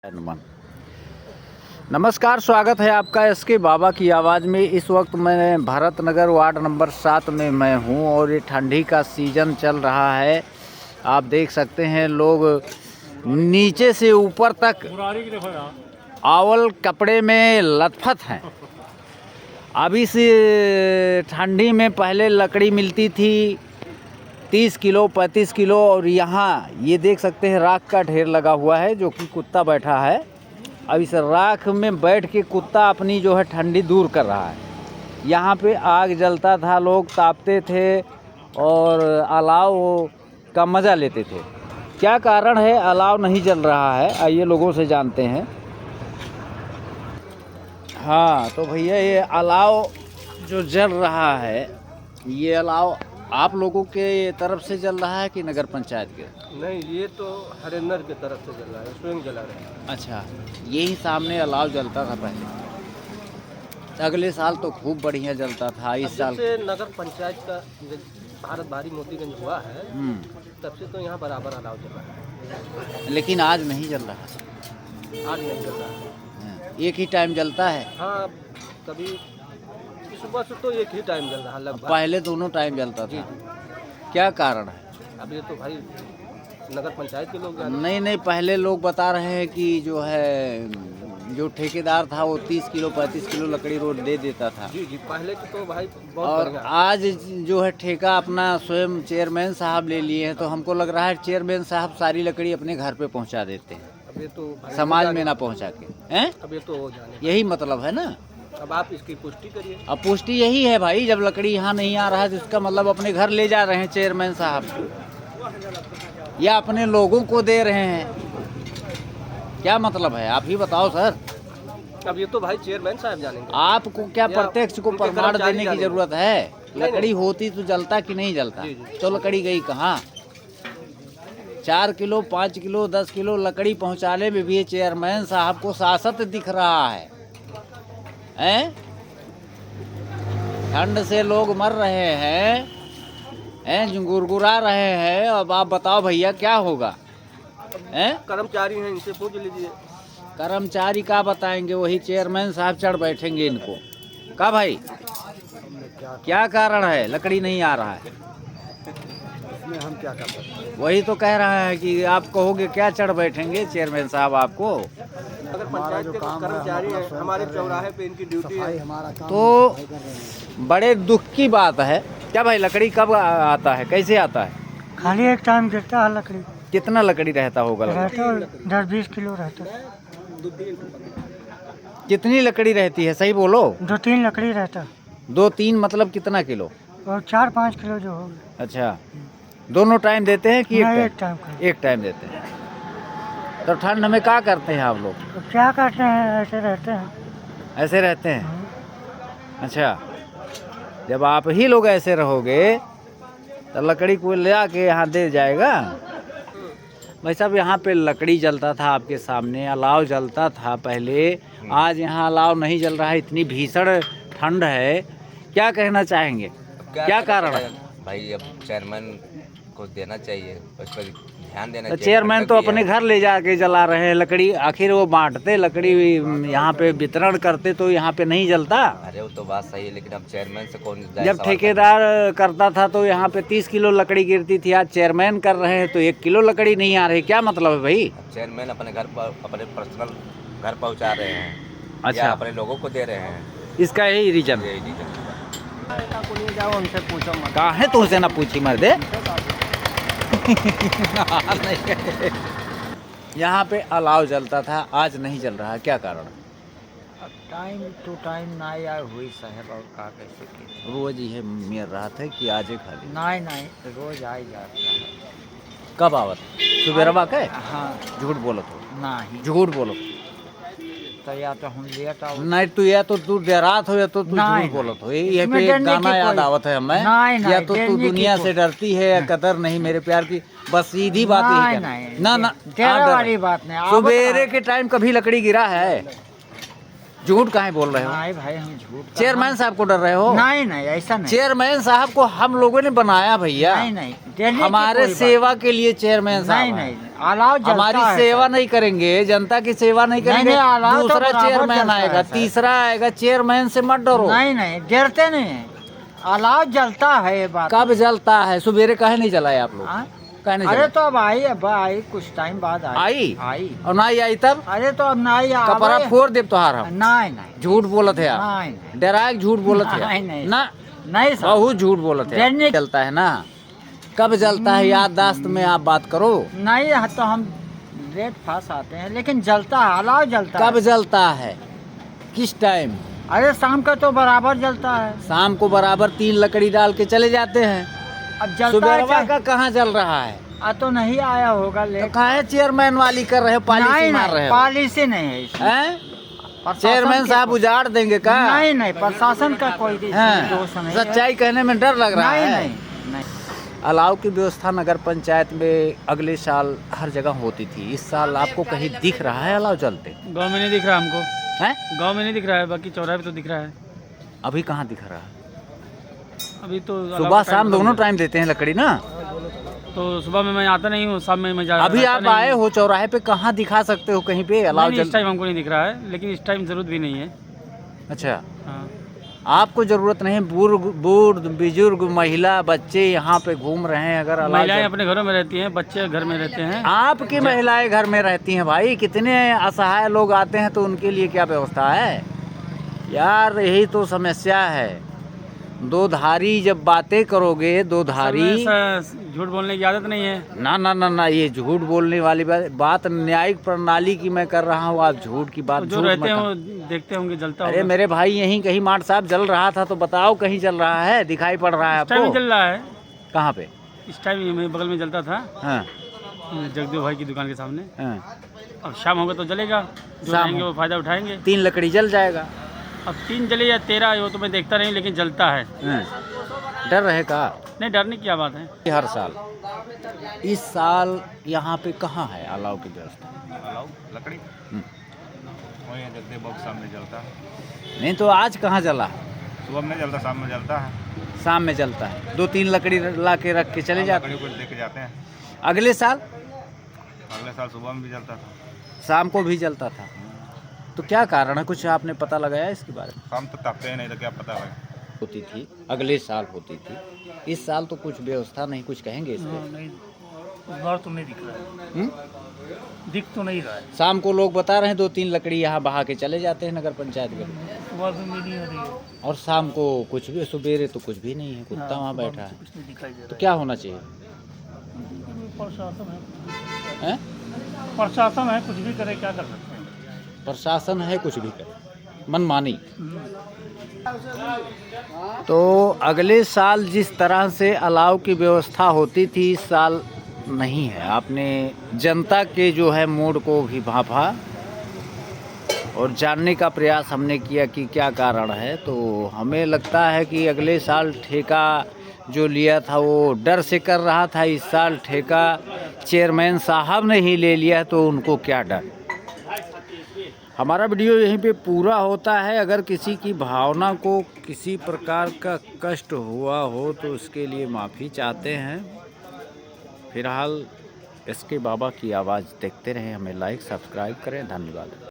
हनुमान। नमस्कार, स्वागत है आपका एसके बाबा की आवाज़ में। इस वक्त मैं भरत नगर वार्ड नंबर 7 में मैं हूँ और ये ठंडी का सीज़न चल रहा है। आप देख सकते हैं लोग नीचे से ऊपर तक आवल कपड़े में लथपथ हैं। अभी से ठंडी में पहले लकड़ी मिलती थी 30 किलो 35 किलो, और यहाँ ये देख सकते हैं राख का ढेर लगा हुआ है जो कि कुत्ता बैठा है। अब इस राख में बैठ के कुत्ता अपनी जो है ठंडी दूर कर रहा है। यहाँ पे आग जलता था, लोग तापते थे और अलाव का मज़ा लेते थे। क्या कारण है अलाव नहीं जल रहा है, आइए लोगों से जानते हैं। हाँ तो भैया, ये अलाव जो जल रहा है, ये अलाव आप लोगों के तरफ से जल रहा है कि नगर पंचायत के? नहीं, ये तो हरिंदर की तरफ से जल रहा है, स्वयं जला रहे हैं। अच्छा, यही सामने अलाव जलता था पहले। अगले साल तो खूब बढ़िया जलता था। इस साल से नगर पंचायत का भारत भारी मोतीगंज हुआ है, तब से तो यहाँ बराबर अलाव जल रहा है। लेकिन आज नहीं जल रहा। आज नहीं जल रहा है। एक ही टाइम जलता है। हाँ, कभी सुबह से तो एक ही टाइम जल रहा है लगभग। पहले दोनों टाइम जलता था। क्या कारण है? अब ये तो भाई नगर पंचायत के लोग नहीं, पहले लोग बता रहे हैं कि जो है जो ठेकेदार था वो 30 किलो 35 किलो लकड़ी रोज दे देता था। जी, पहले तो भाई बहुत और बढ़िया। आज जो है ठेका अपना स्वयं चेयरमैन साहब ले लिए हैं, तो हमको लग रहा है चेयरमैन साहब सारी लकड़ी अपने घर पे पहुंचा देते हैं। अब ये तो समाज में ना पहुंचा के हैं। अब ये तो हो जाने, यही मतलब है ना। अब आप इसकी पुष्टि करिए। अब पुष्टि यही है भाई, जब लकड़ी यहाँ नहीं आ रहा है तो इसका मतलब अपने घर ले जा रहे हैं चेयरमैन साहब, या अपने लोगों को दे रहे हैं। क्या मतलब है, आप ही बताओ सर। अब ये तो भाई चेयरमैन साहब जानेंगे। आपको क्या प्रत्यक्ष को प्रमाण देने की जरूरत है? लकड़ी होती तो जलता कि नहीं जलता? तो लकड़ी गई कहाँ? 4 किलो 5 किलो 10 किलो लकड़ी पहुँचाने में भी चेयरमैन साहब को सासत दिख रहा है। ठंड से लोग मर रहे हैं, गुरगुरा रहे हैं। अब आप बताओ भैया क्या होगा? कर्मचारी हैं, इनसे पूछ लीजिए। कर्मचारी का बताएंगे, वही चेयरमैन साहब चढ़ बैठेंगे इनको। का भाई क्या कारण है लकड़ी नहीं आ रहा है? इसमें हम क्या कर सकते हैं? वही तो कह रहा है कि आप कहोगे क्या चढ़ बैठेंगे चेयरमैन साहब आपको? अगर पंचायत के कर्मचारी हैं, हमारे चौराहे पे इनकी ड्यूटी है। तो बड़े दुख की बात है। क्या भाई, लकड़ी कब आता है, कैसे आता है? खाली एक टाइम गिरता है लकड़ी। कितना लकड़ी रहता होगा? रहता 10-20 किलो रहता है। कितनी लकड़ी रहती है, सही बोलो। 2-3 लकड़ी रहता। 2-3 मतलब कितना किलो? और 4-5 किलो जो होगा। अच्छा, दोनों टाइम देते हैं कि एक टाइम का? एक टाइम देते हैं। तो ठंड में क्या करते हैं आप लोग? तो क्या करते हैं, ऐसे रहते हैं। ऐसे रहते हैं? अच्छा, जब आप ही लोग ऐसे रहोगे तो लकड़ी को ले आके यहाँ दे जाएगा। भाई साहब, यहाँ पे लकड़ी जलता था आपके सामने, अलाव जलता था पहले। आज यहाँ अलाव नहीं जल रहा है, इतनी भीषण ठंड है। क्या कहना चाहेंगे, क्या कारण है? भाई अब चेयरमैन को देना चाहिए, उस पर ध्यान देना चाहिए। चेयरमैन तो अपने घर ले जाके जला रहे हैं लकड़ी। आखिर वो बांटते लकड़ी, यहाँ पे वितरण करते तो यहाँ पे नहीं जलता। अरे वो तो बात सही है, लेकिन अब चेयरमैन से कौन जब ठेकेदार करता था तो यहाँ पे 30 किलो लकड़ी गिरती थी। आज चेयरमैन कर रहे हैं तो 1 किलो लकड़ी नहीं आ रही। क्या मतलब है भाई? चेयरमैन अपने घर पर अपने पर्सनल घर पहुँचा रहे हैं। अच्छा, या अपने लोगों को दे रहे हैं। इसका यही रीजन। यही रीजन। जाओ, उनसे पूछो मत। कहाँ है तुमसे ना पूछी मर्दे। यहाँ पे अलाव जलता था, आज नहीं जल रहा, क्या कारण? टाइम टू टाइम ना आया हुई साहब, और का कैसे की रोज ये मेर रहा था कि आज खाली नहीं रोज आई जाता है। कब आवत? सुबेरवा के? हाँ, झूठ बोलत हो, नहीं झूठ बोलो। तो या तो हम लेट आओ। नहीं तू, या तो तू देरात हो या तो तू नहीं, झूठ बोलत हो। ये इसमें पे एक डरने गाना की याद कोई- आवत है हमें, नहीं, या तो तू डरने की दुनिया कोई- से डरती है या कदर नहीं मेरे प्यार की। बस सीधी बात यही है। नहीं, ना तेरा डर। वाली बात नहीं। सुबेरे के टाइम कभी लकड़ी गिरा है? झूठ काहे बोल रहे हो? नहीं भाई हम झूठ का- चेयरमैन साहब को डर रहे हो? नहीं नहीं ऐसा नहीं। चेयरमैन साहब को हम लोगों ने बनाया भैया। नहीं नहीं देने की हमारे कोई बात सेवा के लिए चेयरमैन साहब नहीं हैं। नहीं अलाव जलता हमारी है सेवा सर। नहीं करेंगे, जनता की सेवा नहीं नहीं, करेंगे। नहीं, अलाव तो दूसरा बराबर चेयरमैन जलता आएगा, है सर। तीसरा आएगा, चेयरमैन से मत डरो। नहीं नहीं डरते नहीं है, अलाव जलता है ये बात। कब जलता है? सुबेरे काहे नहीं जलाए आप लोग? हाँ? काहे नहीं अरे जलाए? तो अब आई कुछ टाइम बाद आई आई और ना आई तब अरे तो अब नहीं कपड़ा आवे। फोड़ देव तोहार हम। नहीं नहीं झूठ बोलत है आप, नहीं नहीं डराए झूठ बोलत है नहीं, नहीं। ना, नहीं सर बहुत झूठ बोलत है। डरने- जलता है ना, कब जलता है याददाश्त में आप बात करो। नहीं है तो हम लेट फास आते हैं लेकिन जलता है, अलाव जलता कब है। जलता है? किस टाइम? अरे शाम का तो बराबर जलता है। शाम को बराबर 3 लकड़ी डाल के चले जाते हैं। अब जलता है सुबेरवा क्या? का कहाँ जल रहा है? तो नहीं आया होगा तो लेट। काहे चेयरमैन वाली कर रहे हो, पॉलिसी नहीं मार रहे नहीं हो? पॉलिसी नहीं है इसमें। हैं? प्रशासन चेयरमैन के- साहब उजाड़ देंगे का? नहीं नहीं प्रशासन का कोई हैं? दोष नहीं है। सच्चाई कहने में डर लग रहा नहीं है। नहीं नहीं अलाव की व्यवस्था नगर पंचायत में अगले साल हर जगह होती थी, इस साल आपको कहीं दिख रहा है अलाव जलते? गांव में नहीं दिख रहा हमको, हैं? गांव में नहीं दिख रहा है, बाकी चौराहे पे तो दिख रहा है। अभी कहाँ दिख रहा है? अभी तो सुबह शाम दोनों टाइम देते हैं लकड़ी ना? तो सुबह में मैं आता नहीं हूँ, शाम में मैं जा अभी रहता आप नहीं आए हूँ। हो चौराहे पे, कहाँ दिखा सकते हो कहीं पे अलाव नहीं, इस जल? टाइम हमको नहीं दिख रहा है, लेकिन इस टाइम जरूरत भी नहीं है। अच्छा, हाँ। आपको जरूरत नहीं, बूढ़ बुजुर्ग महिला बच्चे यहाँ पे घूम रहे हैं, अगर अलाव महिलाएं जल- अपने घरों में रहती हैं, बच्चे घर में रहते हैं। आपकी महिलाएं घर में रहती हैं भाई, कितने असहाय लोग आते हैं तो उनके लिए क्या व्यवस्था है यार? यही तो समस्या है। दो धारी जब बातें करोगे, दो धारी ऐसा झूठ बोलने की आदत नहीं है। ना ना ना ना, ये झूठ बोलने वाली बात न्यायिक प्रणाली की मैं कर रहा हूँ, आप झूठ की बात तो जो झूठ रहते मत हैं करो। वो देखते होंगे जलता अरे होगा। मेरे भाई, यहीं कहीं माट साहब जल रहा था तो बताओ, कहीं जल रहा है? दिखाई पड़ रहा है इस टाइम आपको? जल रहा है, कहाँ पे? इस टाइम मेरे बगल में जलता था, हाँ जगदेव भाई की दुकान के सामने। हाँ, अब शाम होगा तो जलेगा, जो शाम जाएंगे हो- वो फायदा उठाएंगे। 3 लकड़ी जल जाएगा। अब 3 जले या 13 वो तो मैं देखता नहीं, लेकिन जलता है। हाँ। डर रहेगा नहीं, डरने की क्या बात है। हर साल। इस साल यहाँ पे कहाँ है अलाव की व्यवस्था? अलाउ लकड़ी हम्म। वही है, जगदेव बाबू सामने जलता है। नहीं तो आज कहाँ जला? सुबह में जलता, शाम में जलता है। शाम में जलता है। 2-3 लकड़ी ला के रख के चले जाते लकड़ी को लेके जाते हैं। अगले साल अगले साल सुबह में भी जलता था, शाम को भी जलता था। तो क्या कारण है, कुछ आपने पता लगाया इसके बारे में? शाम तक ताकते ही नहीं तो क्या पता है। होती थी, अगले साल होती थी, इस साल तो कुछ व्यवस्था नहीं, कुछ कहेंगे इस पे? नहीं, इस बार तो नहीं दिख रहा है, हम्म? दिख तो नहीं रहा है। शाम को लोग बता रहे हैं 2-3 लकड़ी यहाँ बहा के चले जाते हैं नगर पंचायत में, सुबह भी मिली हो रही है, और शाम को कुछ भी, सुबेरे तो कुछ भी नहीं है, कुत्ता वहाँ बैठा है। कुछ नहीं दिखाई दे तो क्या होना चाहिए? प्रशासन है, हैं? प्रशासन है, कुछ भी करे, क्या कर सकते हैं। प्रशासन है, कुछ भी करे, मनमानी। तो अगले साल जिस तरह से अलाव की व्यवस्था होती थी, इस साल नहीं है। आपने जनता के जो है मूड को भी भांपा और जानने का प्रयास हमने किया कि क्या कारण है। तो हमें लगता है कि अगले साल ठेका जो लिया था वो डर से कर रहा था, इस साल ठेका चेयरमैन साहब ने ही ले लिया, तो उनको क्या डर। हमारा वीडियो यहीं पे पूरा होता है। अगर किसी की भावना को किसी प्रकार का कष्ट हुआ हो तो उसके लिए माफ़ी चाहते हैं। फिलहाल एसके बाबा की आवाज़ देखते रहें, हमें लाइक सब्सक्राइब करें। धन्यवाद।